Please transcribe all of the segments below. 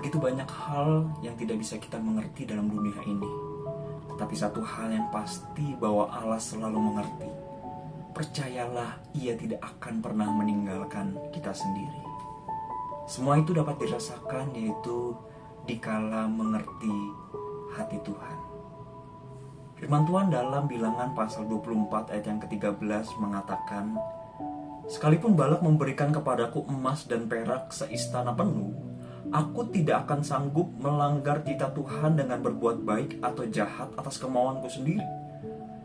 Begitu banyak hal yang tidak bisa kita mengerti dalam dunia ini. Tetapi satu hal yang pasti bahwa Allah selalu mengerti. Percayalah, Ia tidak akan pernah meninggalkan kita sendiri. Semua itu dapat dirasakan yaitu dikala mengerti hati Tuhan. Firman Tuhan dalam Bilangan pasal 24 ayat yang ke-13 mengatakan, "Sekalipun Balak memberikan kepadaku emas dan perak seistana penuh, aku tidak akan sanggup melanggar titah Tuhan dengan berbuat baik atau jahat atas kemauanku sendiri.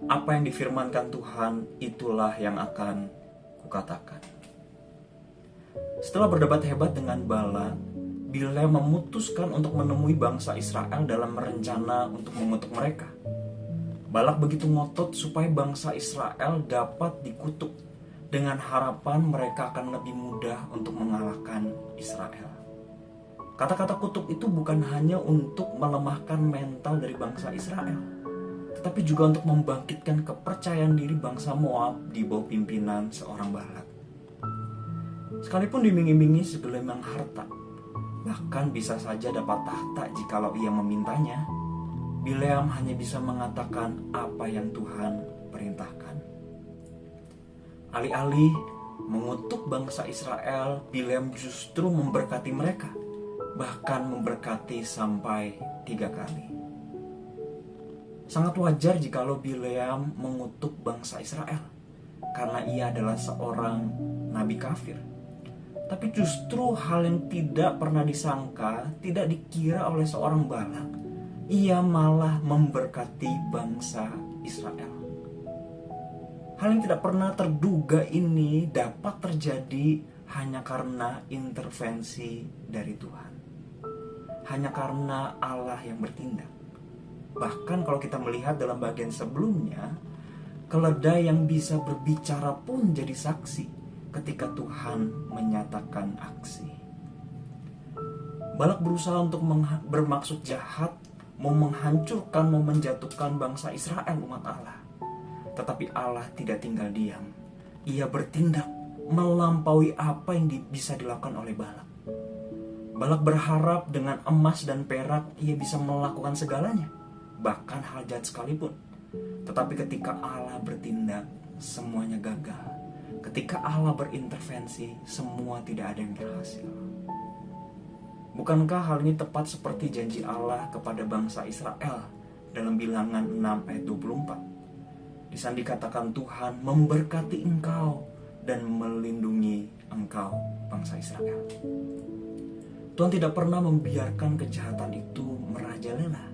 Apa yang difirmankan Tuhan, itulah yang akan kukatakan." Setelah berdebat hebat dengan Balak, Bileam memutuskan untuk menemui bangsa Israel dalam rencana untuk mengutuk mereka. Balak begitu ngotot supaya bangsa Israel dapat dikutuk dengan harapan mereka akan lebih mudah untuk mengalahkan Israel. Kata-kata kutuk itu bukan hanya untuk melemahkan mental dari bangsa Israel, tetapi juga untuk membangkitkan kepercayaan diri bangsa Moab di bawah pimpinan seorang Balak. Sekalipun dimiming-imingi segelintir harta, bahkan bisa saja dapat tahta jikalau ia memintanya, Bileam hanya bisa mengatakan apa yang Tuhan perintahkan. Alih-alih mengutuk bangsa Israel, Bileam justru memberkati mereka, bahkan memberkati sampai 3 kali. Sangat wajar jikalau Bileam mengutuk bangsa Israel, karena ia adalah seorang nabi kafir. Tapi justru hal yang tidak pernah disangka, tidak dikira oleh seorang Balak, ia malah memberkati bangsa Israel. Hal yang tidak pernah terduga ini dapat terjadi hanya karena intervensi dari Tuhan. Hanya karena Allah yang bertindak. Bahkan kalau kita melihat dalam bagian sebelumnya, keledai yang bisa berbicara pun jadi saksi ketika Tuhan menyatakan aksi. Balak berusaha untuk bermaksud jahat, mau menghancurkan, mau menjatuhkan bangsa Israel, umat Allah. Tetapi Allah tidak tinggal diam. Ia bertindak melampaui apa yang bisa dilakukan oleh Balak. Balak berharap dengan emas dan perak ia bisa melakukan segalanya, bahkan hal jahat sekalipun. Tetapi ketika Allah bertindak, semuanya gagal. Ketika Allah berintervensi, semua tidak ada yang berhasil. Bukankah hal ini tepat seperti janji Allah kepada bangsa Israel dalam Bilangan 6 ayat 24? Di sana dikatakan Tuhan memberkati engkau dan melindungi engkau, bangsa Israel. Tuhan tidak pernah membiarkan kejahatan itu merajalela,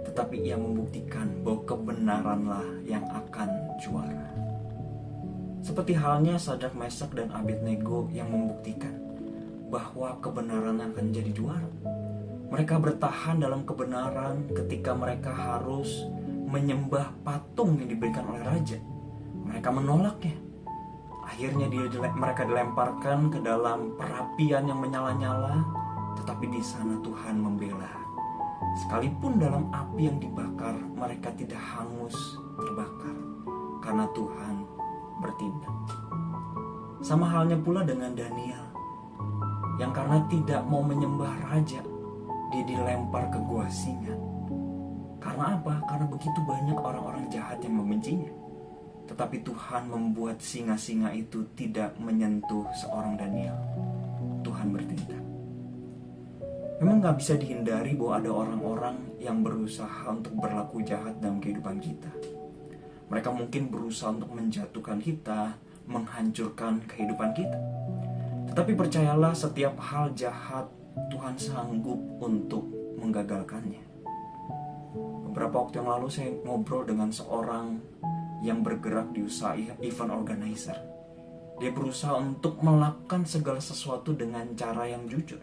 tetapi Ia membuktikan bahwa kebenaranlah yang akan juara. Seperti halnya Sadrak, Mesak, dan Abednego yang membuktikan bahwa kebenaran akan jadi juara. Mereka bertahan dalam kebenaran ketika mereka harus menyembah patung yang diberikan oleh raja. Mereka menolaknya. Akhirnya mereka dilemparkan ke dalam perapian yang menyala-nyala, tetapi di sana Tuhan membela. Sekalipun dalam api yang dibakar, mereka tidak hangus terbakar karena Tuhan bertindak. Sama halnya pula dengan Daniel, yang karena tidak mau menyembah raja, dia dilempar ke gua singa. Karena apa? Karena begitu banyak orang-orang jahat yang membencinya. Tetapi Tuhan membuat singa-singa itu tidak menyentuh seorang Daniel. Tuhan bertindak. Memang gak bisa dihindari bahwa ada orang-orang yang berusaha untuk berlaku jahat dalam kehidupan kita. Mereka mungkin berusaha untuk menjatuhkan kita, menghancurkan kehidupan kita. Tetapi percayalah, setiap hal jahat Tuhan sanggup untuk menggagalkannya. Beberapa waktu yang lalu saya ngobrol dengan seorang yang bergerak di usaha event organizer. Dia berusaha untuk melakukan segala sesuatu dengan cara yang jujur.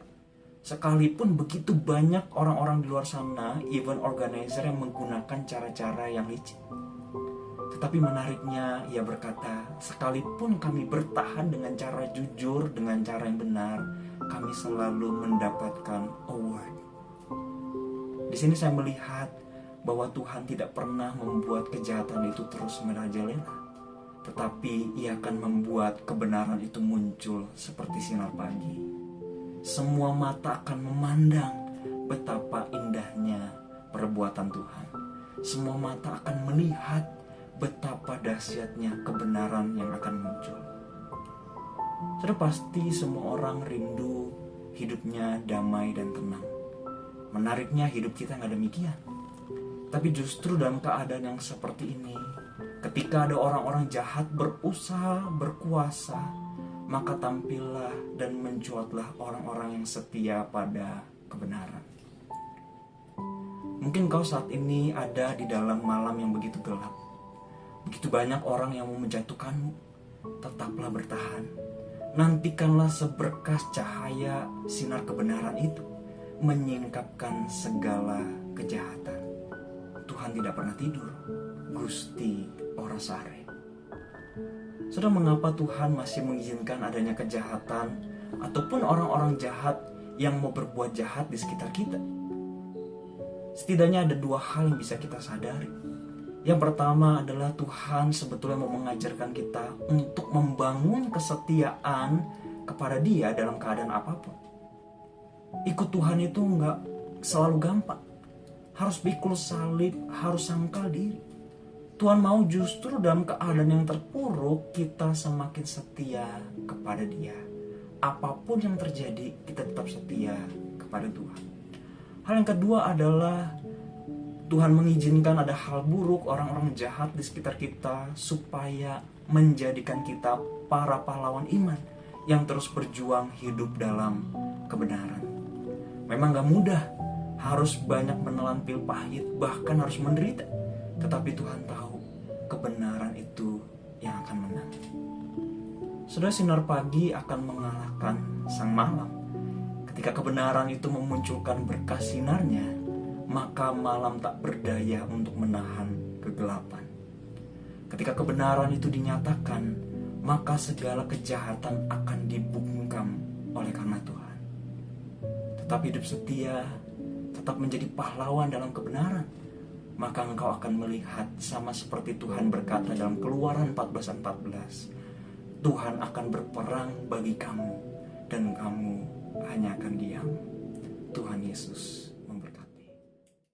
Sekalipun begitu banyak orang-orang di luar sana, event organizer yang menggunakan cara-cara yang licik. Tetapi menariknya, ia berkata, sekalipun kami bertahan dengan cara jujur, dengan cara yang benar, kami selalu mendapatkan award. Di sini saya melihat bahwa Tuhan tidak pernah membuat kejahatan itu terus merajalela, tetapi Ia akan membuat kebenaran itu muncul seperti sinar pagi. Semua mata akan memandang betapa indahnya perbuatan Tuhan. Semua mata akan melihat betapa dahsyatnya kebenaran yang akan muncul. Sudah pasti semua orang rindu hidupnya damai dan tenang. Menariknya hidup kita nggak demikian. Tapi justru dalam keadaan yang seperti ini, ketika ada orang-orang jahat berusaha berkuasa, maka tampillah dan mencuatlah orang-orang yang setia pada kebenaran. Mungkin kau saat ini ada di dalam malam yang begitu gelap. Begitu banyak orang yang mau menjatuhkanmu. Tetaplah bertahan. Nantikanlah seberkas cahaya sinar kebenaran itu menyingkapkan segala kejahatan. Tuhan tidak pernah tidur. Gusti ora sare. Saudara, mengapa Tuhan masih mengizinkan adanya kejahatan ataupun orang-orang jahat yang mau berbuat jahat di sekitar kita? Setidaknya ada dua hal yang bisa kita sadari. Yang pertama adalah Tuhan sebetulnya mau mengajarkan kita untuk membangun kesetiaan kepada Dia dalam keadaan apapun. Ikut Tuhan itu nggak selalu gampang. Harus pikul salib, harus sangkal diri. Tuhan mau justru dalam keadaan yang terpuruk kita semakin setia kepada Dia. Apapun yang terjadi, kita tetap setia kepada Tuhan. Hal yang kedua adalah Tuhan mengizinkan ada hal buruk, orang-orang jahat di sekitar kita supaya menjadikan kita para pahlawan iman yang terus berjuang hidup dalam kebenaran. Memang gak mudah, harus banyak menelan pil pahit, bahkan harus menderita. Tetapi Tuhan tahu kebenaran itu yang akan menang. Saudara, sinar pagi akan mengalahkan sang malam. Ketika kebenaran itu memunculkan berkas sinarnya, maka malam tak berdaya untuk menahan kegelapan. Ketika kebenaran itu dinyatakan, maka segala kejahatan akan dibungkam oleh karena Tuhan. Tetap hidup setia, tetap menjadi pahlawan dalam kebenaran, maka engkau akan melihat sama seperti Tuhan berkata dalam Keluaran 14:14, Tuhan akan berperang bagi kamu dan kamu hanya akan diam. Tuhan Yesus